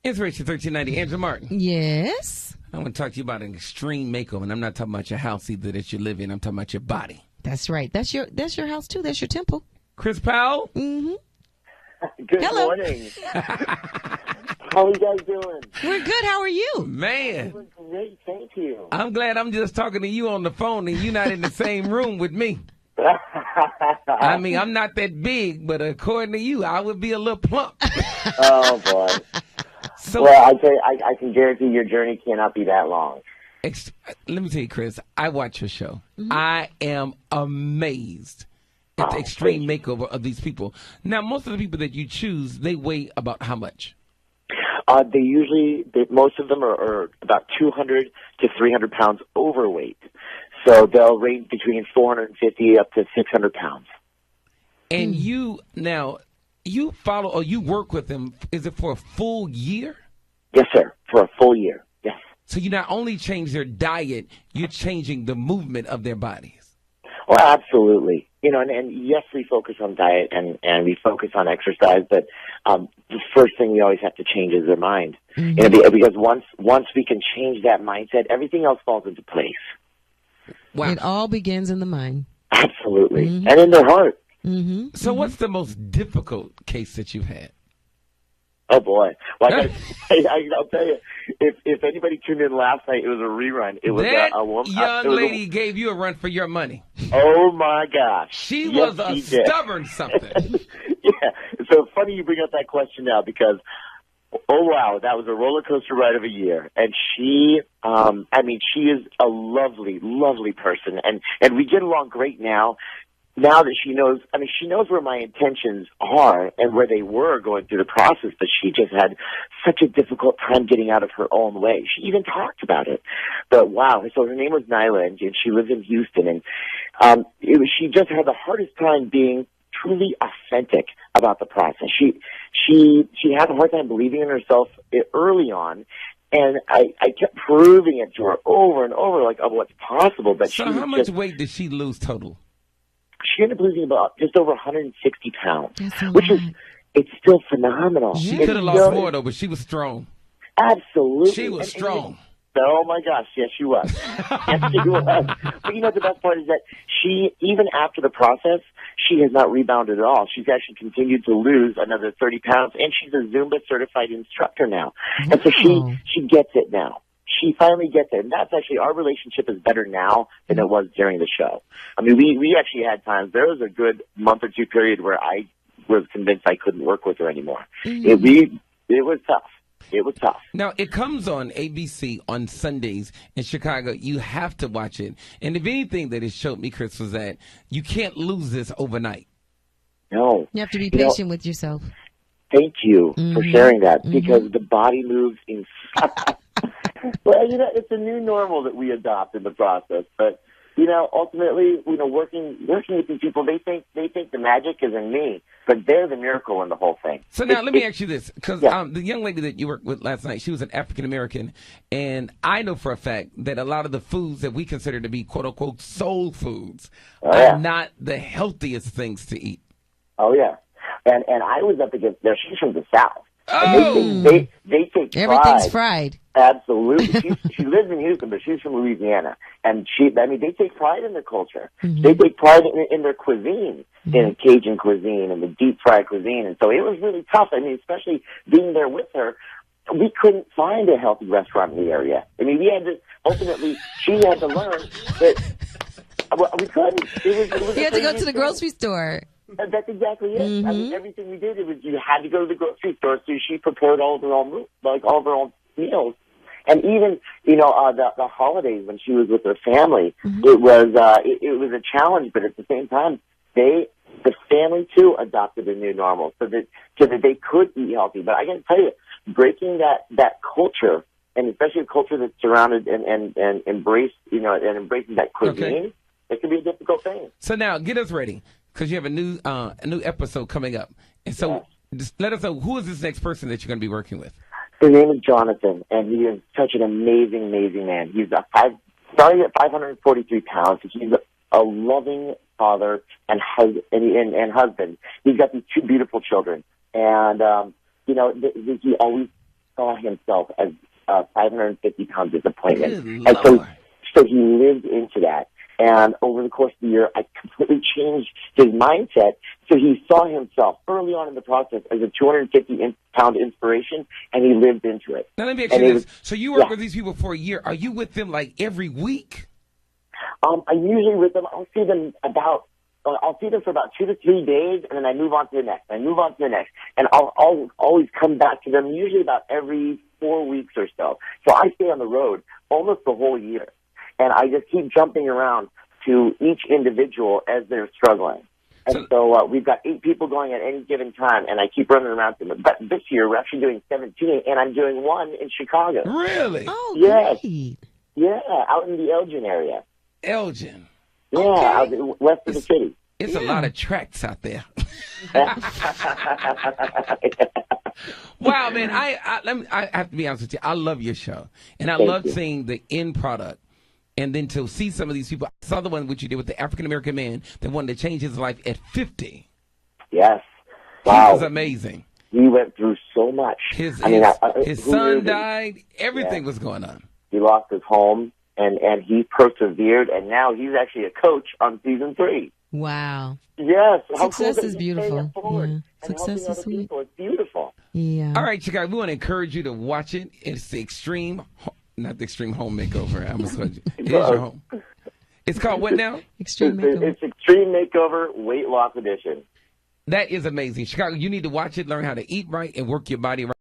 Inspiration 1390, Angela Martin. Yes. I want to talk to you about an extreme makeover, and I'm not talking about your house either that you live in. I'm talking about your body. That's right. That's your house too. That's your temple. Chris Powell. Mm-hmm. Good Hello. morning. How are you guys doing? We're good. How are you? Man, Doing great, thank you. I'm glad I'm just talking to you on the phone and you're not in the same room with me. I mean, I'm not that big, but according to you, I would be a little plump. Oh boy. So, Well, I can guarantee your journey cannot be that long. let me tell you, Chris, I watch your show. Mm-hmm. I am amazed at the extreme makeover of these people. Now, most of the people that you choose, they weigh about how much? Most of them are about 200 to 300 pounds overweight. So they'll range between 450 up to 600 pounds. And you follow or you work with them, is it for a full year? Yes, sir, for a full year, yes. So you not only change their diet, you're changing the movement of their bodies. Well, absolutely. And yes, we focus on diet and we focus on exercise, but the first thing we always have to change is their mind. Mm-hmm. Because once we can change that mindset, everything else falls into place. Wow. It all begins in the mind. Absolutely. Mm-hmm. And in their heart. Mm-hmm. So what's the most difficult case that you've had? Oh, boy. Well, I'll tell you, if anybody tuned in last night, it was a rerun. It was That a woman. young lady gave you a run for your money. Oh, my gosh. She Yes, was a she did. stubborn something. Yeah. So funny you bring up that question now because, oh, wow, that was a roller coaster ride of a year. And she is a lovely, lovely person. And we get along great now. Now that she knows where my intentions are and where they were going through the process, but she just had such a difficult time getting out of her own way. She even talked about it. But wow, so her name was Nyla, and she lives in Houston, and she just had the hardest time being truly authentic about the process. She had a hard time believing in herself early on. And I kept proving it to her over and over, like, of what's possible. But So how much weight did she lose total? She ended up losing about just over 160 pounds, Which is, it's still phenomenal. She could have lost more, though, but she was strong. Absolutely. She was strong. Oh, my gosh. Yes, she was. Yes, she was. But the best part is that she, even after the process, she has not rebounded at all. She's actually continued to lose another 30 pounds, and she's a Zumba certified instructor now. Wow. And so she gets it now. She finally gets it. And that's actually, our relationship is better now than it was during the show. I mean, we actually had times, there was a good month or two period where I was convinced I couldn't work with her anymore. Mm-hmm. It was tough. It was tough. Now, it comes on ABC on Sundays in Chicago. You have to watch it. And if anything that it showed me, Chris, was that you can't lose this overnight. No. You have to be patient with yourself. Thank you for sharing that, because the body moves in. Well, it's a new normal that we adopt in the process. But, ultimately, working with these people, they think the magic is in me, but they're the miracle in the whole thing. So now let me ask you this, because the young lady that you worked with last night, she was an African-American, and I know for a fact that a lot of the foods that we consider to be quote-unquote soul foods are not the healthiest things to eat. Oh, yeah. And I was up against there. She's from the South. Oh! They take pride. Everything's fried. Absolutely. She lives in Houston, but she's from Louisiana. And they take pride in their culture. Mm-hmm. They take pride in their cuisine, in Cajun cuisine and the deep fried cuisine. And so it was really tough. I mean, especially being there with her, we couldn't find a healthy restaurant in the area. I mean, she had to learn that we couldn't. You had to go to the grocery store. That's exactly it. I mean, everything we did, you had to go to the grocery store. So she prepared all of her own meals. And even, the holidays when she was with her family, it was a challenge, but at the same time, the family too adopted a new normal so that they could eat healthy. But I got to tell you, breaking that culture, and especially a culture that's surrounded and embraced, and embracing that cuisine, it can be a difficult thing. So now, get us ready, because you have a new episode coming up. And so just let us know, who is this next person that you're going to be working with? His name is Jonathan, and he is such an amazing, amazing man. He's starting at 543 pounds. He's a loving father and husband. He's got these two beautiful children, and he always saw himself as 550 pound disappointment. Good And Lord. so he lived into that. And over the course of the year, I completely changed his mindset. So he saw himself early on in the process as a 250-pound inspiration, and he lived into it. Now, let me ask you this. So you work with these people for a year. Are you with them like every week? I'm usually with them. I'll see them for about 2 to 3 days, and then I move on to the next. And I'll always come back to them usually about every 4 weeks or so. So I stay on the road almost the whole year. And I just keep jumping around to each individual as they're struggling. And so we've got 8 people going at any given time, and I keep running around to them. But this year, we're actually doing 17, and I'm doing one in Chicago. Really? Oh, yes. great. Yeah, out in the Elgin area. Elgin. Yeah, Okay. out west of the city. It's a lot of tracks out there. Wow, man! I have to be honest with you. I love your show, and I love seeing the end product. And then to see some of these people, I saw the one which you did with the African American man that wanted to change his life at 50. Yes, wow, he was amazing. He went through so much. His son died. Everything was going on. He lost his home, and he persevered, and now he's actually a coach on season 3. Wow. Yes. Success is beautiful. Yeah. Success is sweet. It's beautiful. Yeah. All right, Chicago, we want to encourage you to watch it. It's the not the Extreme Home Makeover. I almost told you. It is your home. It's called what now? Extreme Makeover. It's Extreme Makeover Weight Loss Edition. That is amazing. Chicago, you need to watch it, learn how to eat right, and work your body right.